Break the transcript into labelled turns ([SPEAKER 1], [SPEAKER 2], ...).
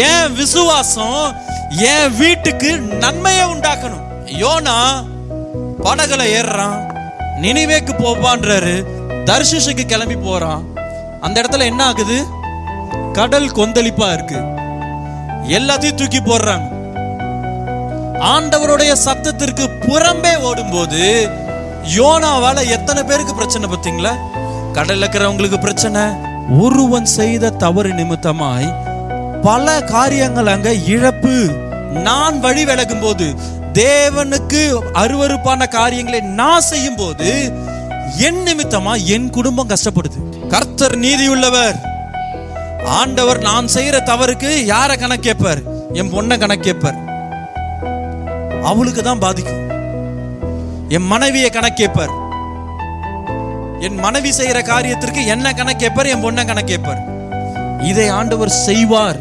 [SPEAKER 1] என் விசுவாசம் என் வீட்டுக்கு நன்மையை உண்டாக்கணும். யோனா படகுல ஏறுறான், நினிவேக்கு போவான்றாரு, தர்ஷிஷுக்கு கிளம்பி போறான். அந்த இடத்துல என்ன ஆகுது? கடல் கொந்தளிப்பா இருக்கு, எல்லாத்தையும் தூக்கி போடுறாங்க. ஆண்டவருடைய சத்தத்திற்கு புறம்பே ஓடும்போது யோனாவால எத்தனை பேருக்கு பிரச்சனை பார்த்தீங்களா? கடல்ல இருக்கிறவங்களுக்கு பிரச்சனை. ஒருவன் செய்த தவறு நிமித்தமாய் பல காரியங்கள் அங்க இழப்பு. நான் வழி விலகும் போது, தேவனுக்கு அருவருப்பான காரியங்களை நான் செய்யும் போது என் நிமித்தமா என் குடும்பம் கஷ்டப்படுது. கர்த்தர் நீதி உள்ளவர். ஆண்டவர் நான் செய்யற தவறுக்கு யார கணக்கு கேட்பார்? என் பொண்ணை கணக்கு கேட்பார். அவளுக்கு தான் பாதிக்கும். என் மனைவியை கணக்கு கேட்பார். என் மனைவி செய்யற காரியத்திற்கு என்ன கணக்கு கேட்பார்? என் பொண்ணை கணக்கு கேட்பார். இதை ஆண்டவர் செய்வார்.